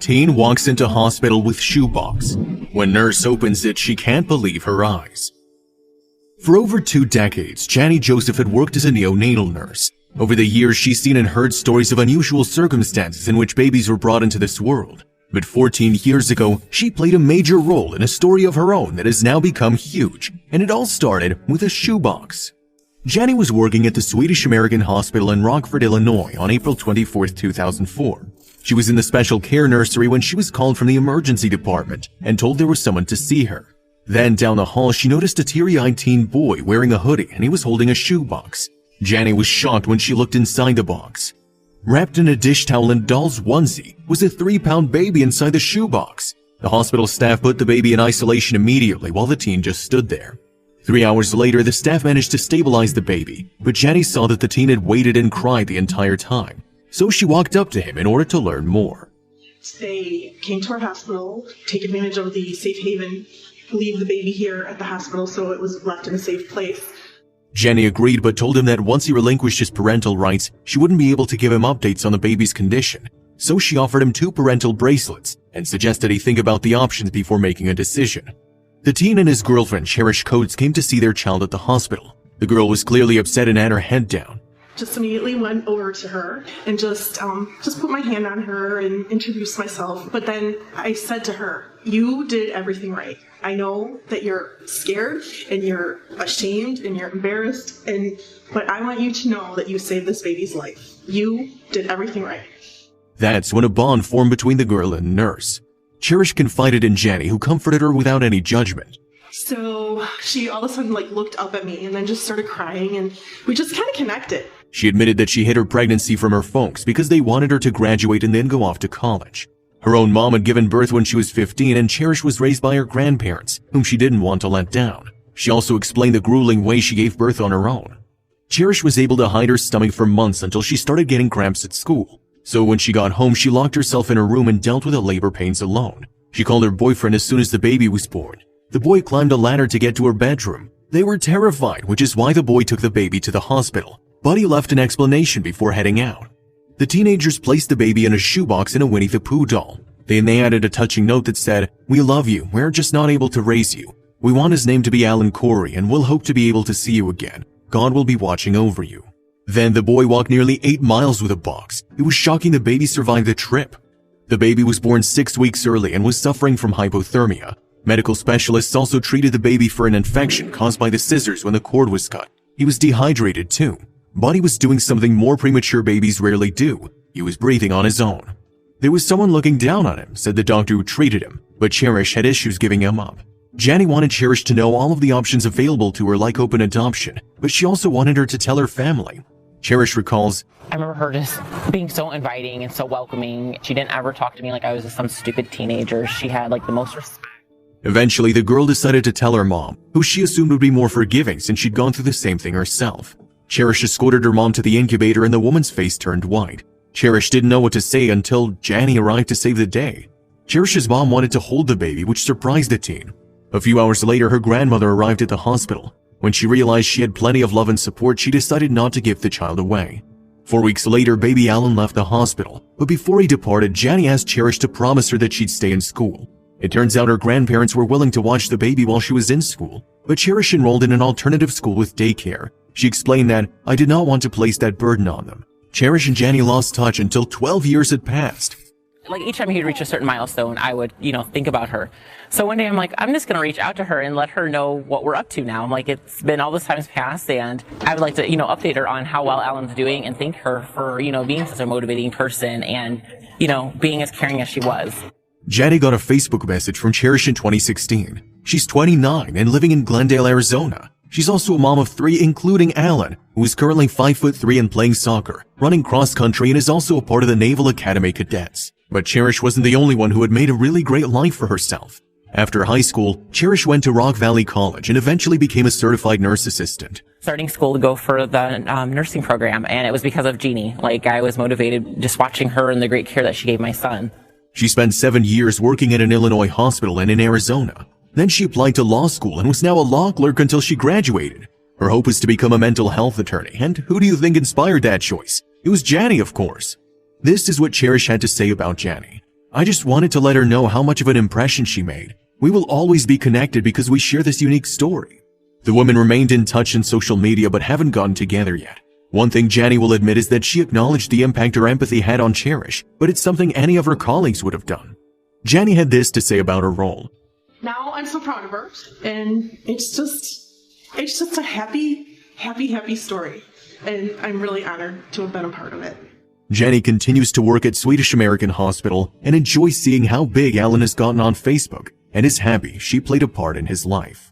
Teen walks into hospital with shoebox. When nurse opens it, she can't believe her eyes. For over 2 decades, Jeannie Joseph had worked as a neonatal nurse. Over the years, she's seen and heard stories of unusual circumstances in which babies were brought into this world. But 14 years ago, she played a major role in a story of her own that has now become huge, and it all started with a shoebox. Jeannie was working at the Swedish-American Hospital in Rockford, Illinois on April 24, 2004. She was in the special care nursery when she was called from the emergency department and told there was someone to see her. Then down the hall, she noticed a teary-eyed teen boy wearing a hoodie, and he was holding a shoebox. Jeannie was shocked when she looked inside the box. Wrapped in a dish towel and doll's onesie was a 3-pound baby inside the shoebox. The hospital staff put the baby in isolation immediately while the teen just stood there. 3 hours later, the staff managed to stabilize the baby, but Jeannie saw that the teen had waited and cried the entire time. So she walked up to him in order to learn more. They came to our hospital, take advantage of the safe haven, leave the baby here at the hospital so it was left in a safe place. Jeannie agreed but told him that once he relinquished his parental rights, she wouldn't be able to give him updates on the baby's condition. So she offered him 2 parental bracelets and suggested he think about the options before making a decision. The teen and his girlfriend, Cherish Coates, came to see their child at the hospital. The girl was clearly upset and had her head down. Just immediately went over to her and just put my hand on her and introduced myself. But then I said to her, "You did everything right. I know that you're scared and you're ashamed and you're embarrassed, but I want you to know that you saved this baby's life. You did everything right." That's when a bond formed between the girl and the nurse. Cherish confided in Jeannie, who comforted her without any judgment. So she all of a sudden looked up at me and then just started crying, and we just kind of connected. She admitted that she hid her pregnancy from her folks because they wanted her to graduate and then go off to college. Her own mom had given birth when she was 15, and Cherish was raised by her grandparents, whom she didn't want to let down. She also explained the grueling way she gave birth on her own. Cherish was able to hide her stomach for months until she started getting cramps at school. So when she got home, she locked herself in her room and dealt with the labor pains alone. She called her boyfriend as soon as the baby was born. The boy climbed a ladder to get to her bedroom. They were terrified, which is why the boy took the baby to the hospital. But he left an explanation before heading out. The teenagers placed the baby in a shoebox and a Winnie the Pooh doll. Then they added a touching note that said, "We love you, we're just not able to raise you. We want his name to be Alan Corey and we'll hope to be able to see you again. God will be watching over you." Then the boy walked nearly 8 miles with a box. It was shocking the baby survived the trip. The baby was born 6 weeks early and was suffering from hypothermia. Medical specialists also treated the baby for an infection caused by the scissors when the cord was cut. He was dehydrated too. But he was doing something more premature babies rarely do. He was breathing on his own. There was someone looking down on him, said the doctor who treated him, but Cherish had issues giving him up. Jeannie wanted Cherish to know all of the options available to her, like open adoption, but she also wanted her to tell her family. Cherish recalls, "I remember her just being so inviting and so welcoming. She didn't ever talk to me like I was just some stupid teenager. She had the most respect." Eventually, the girl decided to tell her mom, who she assumed would be more forgiving since she'd gone through the same thing herself. Cherish escorted her mom to the incubator and the woman's face turned white. Cherish didn't know what to say until Jeannie arrived to save the day. Cherish's mom wanted to hold the baby, which surprised the teen. A few hours later, her grandmother arrived at the hospital. When she realized she had plenty of love and support, she decided not to give the child away. 4 weeks later, baby Alan left the hospital, but before he departed, Jeannie asked Cherish to promise her that she'd stay in school. It turns out her grandparents were willing to watch the baby while she was in school, but Cherish enrolled in an alternative school with daycare. She explained that, "I did not want to place that burden on them." Cherish and Jeannie lost touch until 12 years had passed. Each time he'd reach a certain milestone, I would, think about her. So one day I'm I'm just going to reach out to her and let her know what we're up to now. It's been all this time's passed, and I would like to, update her on how well Alan's doing and thank her for, being such a motivating person and, being as caring as she was. Jeannie got a Facebook message from Cherish in 2016. She's 29 and living in Glendale, Arizona. She's also a mom of 3, including Alan, who is currently 5'3" and playing soccer, running cross-country, and is also a part of the Naval Academy cadets. But Cherish wasn't the only one who had made a really great life for herself. After high school, Cherish went to Rock Valley College and eventually became a certified nurse assistant. Starting school to go for the nursing program, and it was because of Jeannie. I was motivated just watching her and the great care that she gave my son. She spent 7 years working at an Illinois hospital and in Arizona. Then she applied to law school and was now a law clerk until she graduated. Her hope was to become a mental health attorney, and who do you think inspired that choice? It was Jeannie, of course. This is what Cherish had to say about Jeannie. I just wanted to let her know how much of an impression she made. We will always be connected because we share this unique story." The women remained in touch in social media but haven't gotten together yet. One thing Jeannie will admit is that she acknowledged the impact her empathy had on Cherish, but it's something any of her colleagues would have done. Jeannie had this to say about her role. Now I'm so proud of her, and it's just a happy story, and I'm really honored to have been a part of it. Jeannie continues to work at Swedish American Hospital and enjoys seeing how big Alan has gotten on Facebook, and is happy she played a part in his life.